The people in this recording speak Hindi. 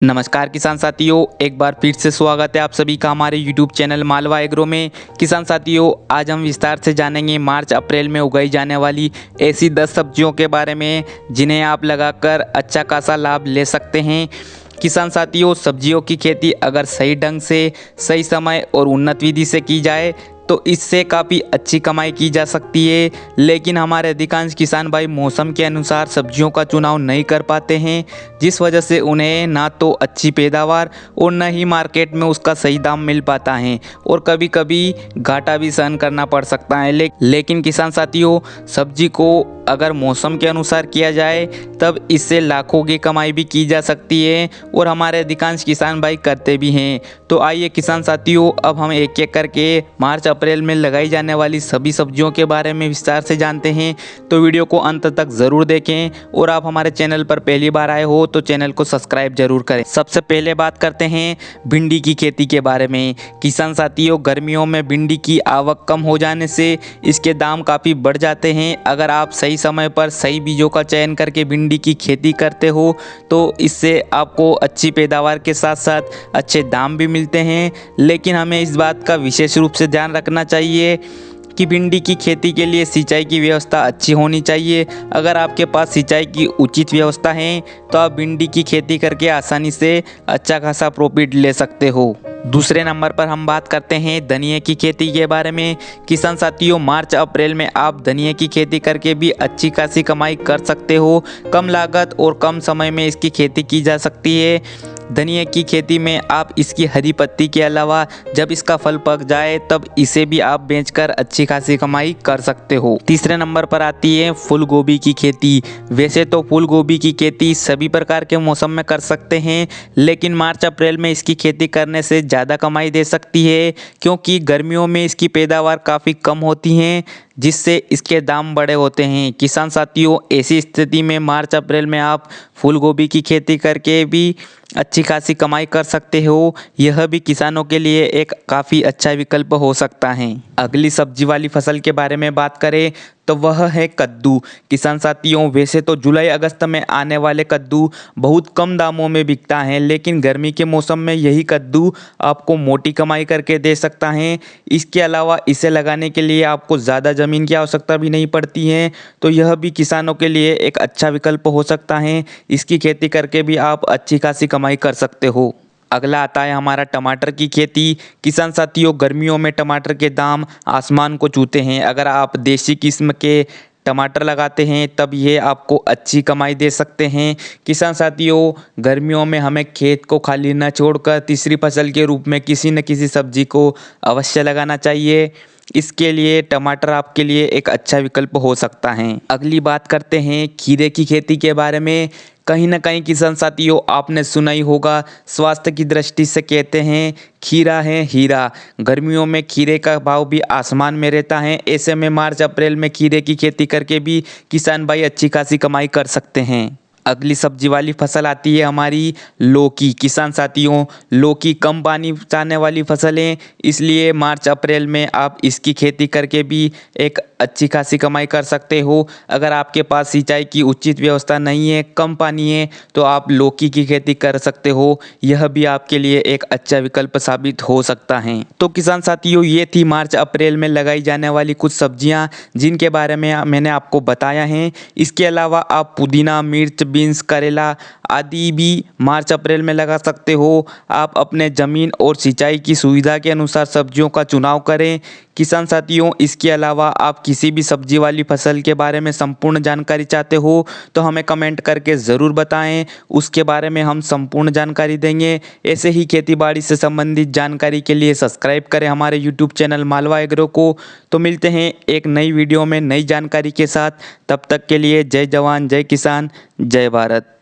नमस्कार किसान साथियों, एक बार फिर से स्वागत है आप सभी का हमारे YouTube चैनल मालवा एग्रो में। किसान साथियों, आज हम विस्तार से जानेंगे मार्च अप्रैल में उगाई जाने वाली ऐसी 10 सब्जियों के बारे में जिन्हें आप लगाकर अच्छा खासा लाभ ले सकते हैं। किसान साथियों, सब्जियों की खेती अगर सही ढंग से, सही समय और उन्नत विधि से की जाए तो इससे काफ़ी अच्छी कमाई की जा सकती है। लेकिन हमारे अधिकांश किसान भाई मौसम के अनुसार सब्जियों का चुनाव नहीं कर पाते हैं, जिस वजह से उन्हें ना तो अच्छी पैदावार और न ही मार्केट में उसका सही दाम मिल पाता है और कभी कभी घाटा भी सहन करना पड़ सकता है। लेकिन किसान साथियों, सब्जी को अगर मौसम के अनुसार किया जाए तब इससे लाखों की कमाई भी की जा सकती है और हमारे अधिकांश किसान भाई करते भी हैं। तो आइए किसान साथियों, अब हम एक एक करके मार्च अप्रैल में लगाई जाने वाली सभी सब्जियों के बारे में विस्तार से जानते हैं। तो वीडियो को अंत तक ज़रूर देखें और आप हमारे चैनल पर पहली बार आए हो तो चैनल को सब्सक्राइब जरूर करें। सबसे पहले बात करते हैं भिंडी की खेती के बारे में। किसान साथियों, गर्मियों में भिंडी की आवक कम हो जाने से इसके दाम काफ़ी बढ़ जाते हैं। अगर आप सही समय पर सही बीजों का चयन करके भिंडी की खेती करते हो तो इससे आपको अच्छी पैदावार के साथ साथ अच्छे दाम भी मिलते हैं। लेकिन हमें इस बात का विशेष रूप से ध्यान रखना चाहिए कि भिंडी की खेती के लिए सिंचाई की व्यवस्था अच्छी होनी चाहिए। अगर आपके पास सिंचाई की उचित व्यवस्था है तो आप भिंडी की खेती करके आसानी से अच्छा खासा प्रॉफिट ले सकते हो। दूसरे नंबर पर हम बात करते हैं धनिया की खेती के बारे में। किसान साथियों, मार्च अप्रैल में आप धनिया की खेती करके भी अच्छी खासी कमाई कर सकते हो। कम लागत और कम समय में इसकी खेती की जा सकती है। धनिया की खेती में आप इसकी हरी पत्ती के अलावा जब इसका फल पक जाए तब इसे भी आप बेचकर अच्छी खासी कमाई कर सकते हो। तीसरे नंबर पर आती है फूल गोभी की खेती। वैसे तो फूल गोभी की खेती सभी प्रकार के मौसम में कर सकते हैं, लेकिन मार्च अप्रैल में इसकी खेती करने से ज़्यादा कमाई दे सकती है, क्योंकि गर्मियों में इसकी पैदावार काफ़ी कम होती है जिससे इसके दाम बड़े होते हैं। किसान साथियों, ऐसी स्थिति में मार्च अप्रैल में आप फूल गोभी की खेती करके भी अच्छी खासी कमाई कर सकते हो। यह भी किसानों के लिए एक काफ़ी अच्छा विकल्प हो सकता है। अगली सब्जी वाली फसल के बारे में बात करें तो वह है कद्दू। किसान साथियों, वैसे तो जुलाई अगस्त में आने वाले कद्दू बहुत कम दामों में बिकता है, लेकिन गर्मी के मौसम में यही कद्दू आपको मोटी कमाई करके दे सकता है। इसके अलावा इसे लगाने के लिए आपको ज़्यादा ज़मीन की आवश्यकता भी नहीं पड़ती है, तो यह भी किसानों के लिए एक अच्छा विकल्प हो सकता है। इसकी खेती करके भी आप अच्छी खासी कमाई कर सकते हो। अगला आता है हमारा टमाटर की खेती। किसान साथियों, गर्मियों में टमाटर के दाम आसमान को छूते हैं। अगर आप देसी किस्म के टमाटर लगाते हैं तब ये आपको अच्छी कमाई दे सकते हैं। किसान साथियों, गर्मियों में हमें खेत को खाली न छोड़कर तीसरी फसल के रूप में किसी न किसी सब्जी को अवश्य लगाना चाहिए। इसके लिए टमाटर आपके लिए एक अच्छा विकल्प हो सकता है। अगली बात करते हैं खीरे की खेती के बारे में। कहीं ना कहीं किसान साथियों, आपने सुना ही होगा, स्वास्थ्य की दृष्टि से कहते हैं खीरा है हीरा। गर्मियों में खीरे का भाव भी आसमान में रहता है। ऐसे में मार्च अप्रैल में खीरे की खेती करके भी किसान भाई अच्छी खासी कमाई कर सकते हैं। अगली सब्जी वाली फसल आती है हमारी लौकी। किसान साथियों, लौकी कम पानी चाहने वाली फसल है, इसलिए मार्च अप्रैल में आप इसकी खेती करके भी एक अच्छी खासी कमाई कर सकते हो। अगर आपके पास सिंचाई की उचित व्यवस्था नहीं है, कम पानी है, तो आप लौकी की खेती कर सकते हो। यह भी आपके लिए एक अच्छा विकल्प साबित हो सकता है। तो किसान साथियों, ये थी मार्च अप्रैल में लगाई जाने वाली कुछ सब्जियां जिनके बारे में मैंने आपको बताया है। इसके अलावा आप पुदीना, मिर्च, बीन्स, करेला आदि भी मार्च अप्रैल में लगा सकते हो। आप अपने ज़मीन और सिंचाई की सुविधा के अनुसार सब्जियों का चुनाव करें। किसान साथियों, इसके अलावा आप किसी भी सब्जी वाली फसल के बारे में संपूर्ण जानकारी चाहते हो तो हमें कमेंट करके ज़रूर बताएं, उसके बारे में हम संपूर्ण जानकारी देंगे। ऐसे ही खेतीबाड़ी से संबंधित जानकारी के लिए सब्सक्राइब करें हमारे यूट्यूब चैनल मालवा एग्रो को। तो मिलते हैं एक नई वीडियो में नई जानकारी के साथ। तब तक के लिए जय जवान, जय किसान, जय भारत।